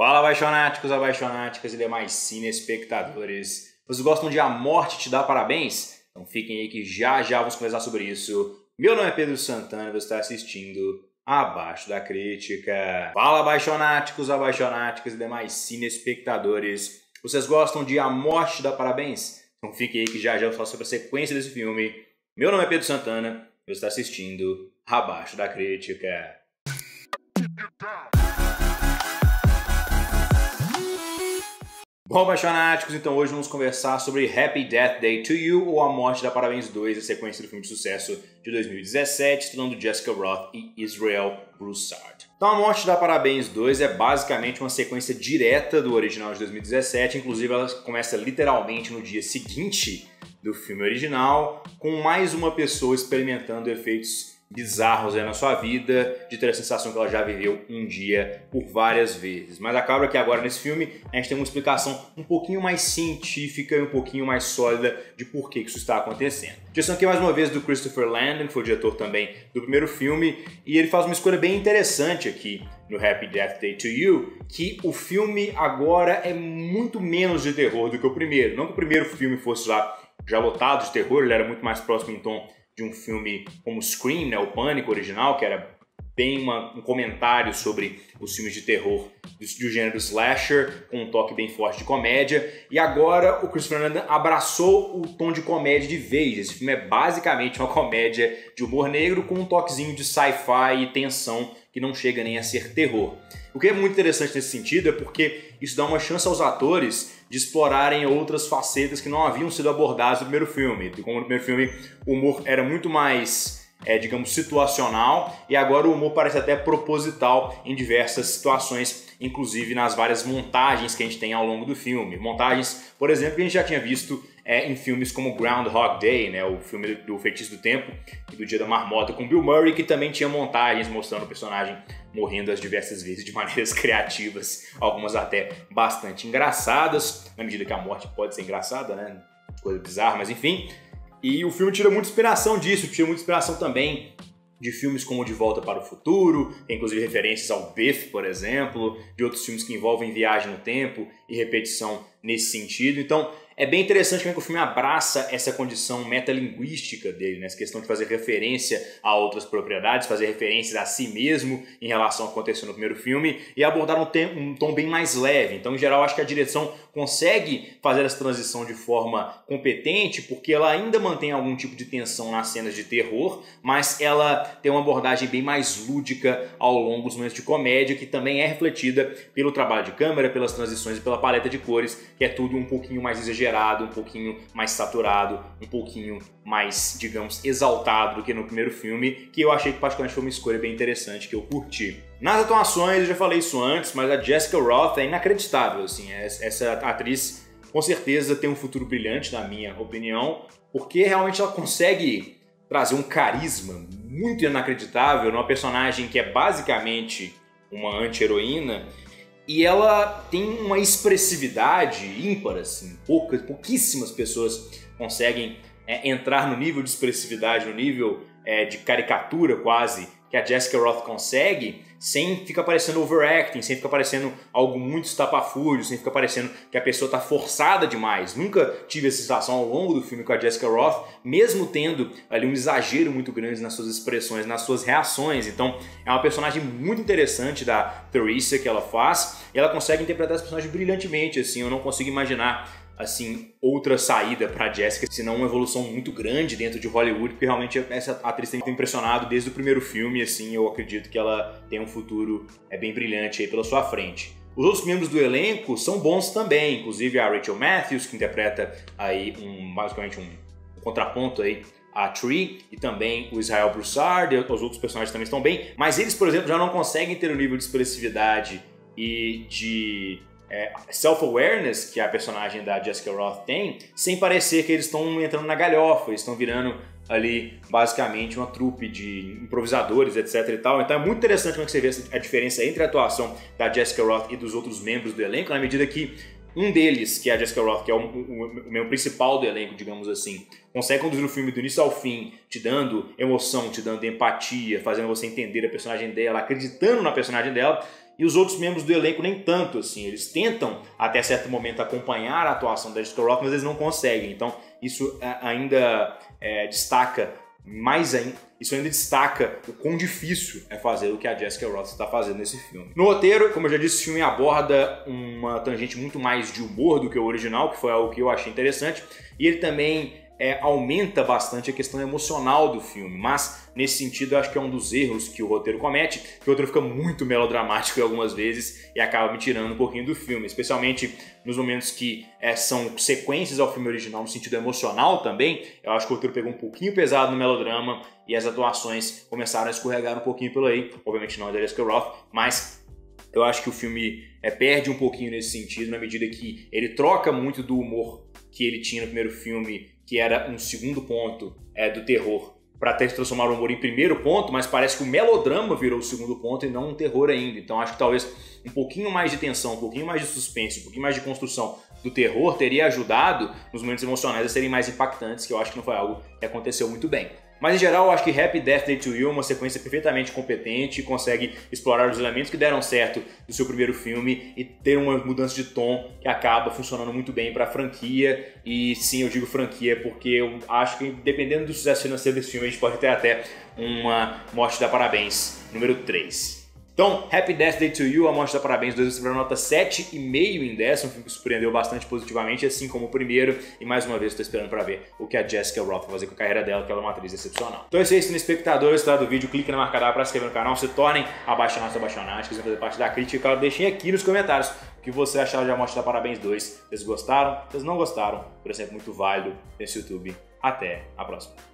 Fala, apaixonáticos, apaixonáticas e demais cinespectadores. Vocês gostam de A Morte Te Dá Parabéns? Então fiquem aí que já vamos conversar sobre isso. Meu nome é Pedro Santana e você está assistindo Abaixo da Crítica. Fala, apaixonáticos, apaixonáticas e demais cinespectadores. Vocês gostam de A Morte Te Dá Parabéns? Então fiquem aí que já vamos falar sobre a sequência desse filme. Meu nome é Pedro Santana e você está assistindo Abaixo da Crítica. Bom, apaixonáticos, então hoje vamos conversar sobre Happy Death Day to You ou A Morte Dá Parabéns 2, a sequência do filme de sucesso de 2017, estrelando Jessica Rothe e Israel Broussard. Então, A Morte Dá Parabéns 2 é basicamente uma sequência direta do original de 2017, inclusive ela começa literalmente no dia seguinte do filme original, com mais uma pessoa experimentando efeitos bizarros na sua vida, de ter a sensação que ela já viveu um dia por várias vezes. Mas acaba que agora nesse filme a gente tem uma explicação um pouquinho mais científica e um pouquinho mais sólida de por que isso está acontecendo. Direção aqui mais uma vez do Christopher Landon, que foi o diretor também do primeiro filme, e ele faz uma escolha bem interessante aqui no Happy Death Day to You, que o filme agora é muito menos de terror do que o primeiro. Não que o primeiro filme fosse lá já lotado de terror, ele era muito mais próximo em tom de um filme como Scream, né, o Pânico original, que era bem um comentário sobre os filmes de terror do gênero slasher, com um toque bem forte de comédia. E agora o Christopher Landon abraçou o tom de comédia de vez. Esse filme é basicamente uma comédia de humor negro com um toquezinho de sci-fi e tensão que não chega nem a ser terror. O que é muito interessante nesse sentido é porque isso dá uma chance aos atores de explorarem outras facetas que não haviam sido abordadas no primeiro filme. Como no primeiro filme o humor era muito mais, digamos, situacional, e agora o humor parece até proposital em diversas situações, inclusive nas várias montagens que a gente tem ao longo do filme. Montagens, por exemplo, que a gente já tinha visto em filmes como Groundhog Day, né, o filme do Feitiço do Tempo e do Dia da Marmota com Bill Murray, que também tinha montagens mostrando o personagem morrendo as diversas vezes de maneiras criativas, algumas até bastante engraçadas, na medida que a morte pode ser engraçada, né, coisa bizarra, mas enfim. E o filme tira muita inspiração disso, tira muita inspiração também de filmes como De Volta para o Futuro, tem inclusive referências ao Biff, por exemplo, de outros filmes que envolvem viagem no tempo e repetição nesse sentido. Então, é bem interessante como é que o filme abraça essa condição metalinguística dele, né? Essa questão de fazer referência a outras propriedades, fazer referências a si mesmo em relação ao que aconteceu no primeiro filme e abordar um tom bem mais leve. Então, em geral, acho que a direção consegue fazer essa transição de forma competente porque ela ainda mantém algum tipo de tensão nas cenas de terror, mas ela tem uma abordagem bem mais lúdica ao longo dos momentos de comédia, que também é refletida pelo trabalho de câmera, pelas transições e pela paleta de cores, que é tudo um pouquinho mais exagerado, um pouquinho mais saturado, um pouquinho mais, digamos, exaltado do que no primeiro filme, que eu achei que particularmente foi uma escolha bem interessante, que eu curti. Nas atuações, eu já falei isso antes, mas a Jessica Rothe é inacreditável, assim, essa atriz com certeza tem um futuro brilhante, na minha opinião, porque realmente ela consegue trazer um carisma muito inacreditável numa personagem que é basicamente uma anti-heroína, e ela tem uma expressividade ímpar, assim, pouquíssimas pessoas conseguem entrar no nível de expressividade, no nível de caricatura quase, que a Jessica Rothe consegue, sem ficar parecendo overacting, sem ficar parecendo algo muito estapafúrdio, sem ficar parecendo que a pessoa está forçada demais. Nunca tive essa sensação ao longo do filme com a Jessica Rothe, mesmo tendo ali um exagero muito grande nas suas expressões, nas suas reações. Então é uma personagem muito interessante da Theresa que ela faz, e ela consegue interpretar esse personagem brilhantemente, assim, eu não consigo imaginar assim, outra saída para Jessica, senão uma evolução muito grande dentro de Hollywood, porque realmente essa atriz tem me impressionado desde o primeiro filme, assim, eu acredito que ela tem um futuro bem brilhante aí pela sua frente. Os outros membros do elenco são bons também, inclusive a Rachel Matthews, que interpreta aí basicamente um contraponto aí a Tree, e também o Israel Broussard, e os outros personagens também estão bem, mas eles, por exemplo, já não conseguem ter o nível de expressividade e de self-awareness que a personagem da Jessica Rothe tem, sem parecer que eles estão entrando na galhofa, eles estão virando ali basicamente uma trupe de improvisadores, etc e tal. Então é muito interessante como você vê a diferença entre a atuação da Jessica Rothe e dos outros membros do elenco, na medida que um deles, que é a Jessica Rothe, que é o membro principal do elenco, digamos assim, consegue conduzir o filme do início ao fim, te dando emoção, te dando empatia, fazendo você entender a personagem dela, acreditando na personagem dela. e os outros membros do elenco nem tanto, assim. Eles tentam, até certo momento, acompanhar a atuação da Jessica Rothe, mas eles não conseguem. Então, isso ainda destaca mais ainda. Isso ainda destaca o quão difícil é fazer o que a Jessica Rothe está fazendo nesse filme. No roteiro, como eu já disse, o filme aborda uma tangente muito mais de humor do que o original, que foi algo que eu achei interessante, e ele também aumenta bastante a questão emocional do filme, mas nesse sentido eu acho que é um dos erros que o roteiro comete, que o roteiro fica muito melodramático algumas vezes e acaba me tirando um pouquinho do filme, especialmente nos momentos que são sequências ao filme original no sentido emocional também. Eu acho que o roteiro pegou um pouquinho pesado no melodrama e as atuações começaram a escorregar um pouquinho pelo aí, obviamente não a da Jessica Rothe, mas eu acho que o filme perde um pouquinho nesse sentido, na medida que ele troca muito do humor que ele tinha no primeiro filme, que era um segundo ponto do terror, para até transformar o humor em primeiro ponto, mas parece que o melodrama virou o segundo ponto e não um terror ainda. Então acho que talvez um pouquinho mais de tensão, um pouquinho mais de suspense, um pouquinho mais de construção do terror teria ajudado nos momentos emocionais a serem mais impactantes, que eu acho que não foi algo que aconteceu muito bem. Mas em geral eu acho que Happy Death Day to You é uma sequência perfeitamente competente, consegue explorar os elementos que deram certo do seu primeiro filme e ter uma mudança de tom que acaba funcionando muito bem para a franquia. E sim, eu digo franquia porque eu acho que dependendo do sucesso financeiro desse filme a gente pode ter até uma Morte da Parabéns número 3. Então, Happy Death Day to You, A Morte da Parabéns 2, recebeu nota 7,5 em 10, um filme que surpreendeu bastante positivamente, assim como o primeiro, e mais uma vez estou esperando para ver o que a Jessica Rothe vai fazer com a carreira dela, que ela é uma atriz excepcional. Então é isso aí, se no espectador gostar do vídeo, clique na marca da para se inscrever no canal, se tornem apaixonados ou apaixonados, quiserem fazer parte da crítica, claro, deixem aqui nos comentários o que você achou de A Morte da Parabéns 2, vocês gostaram, vocês não gostaram, por exemplo, muito válido nesse YouTube. Até a próxima.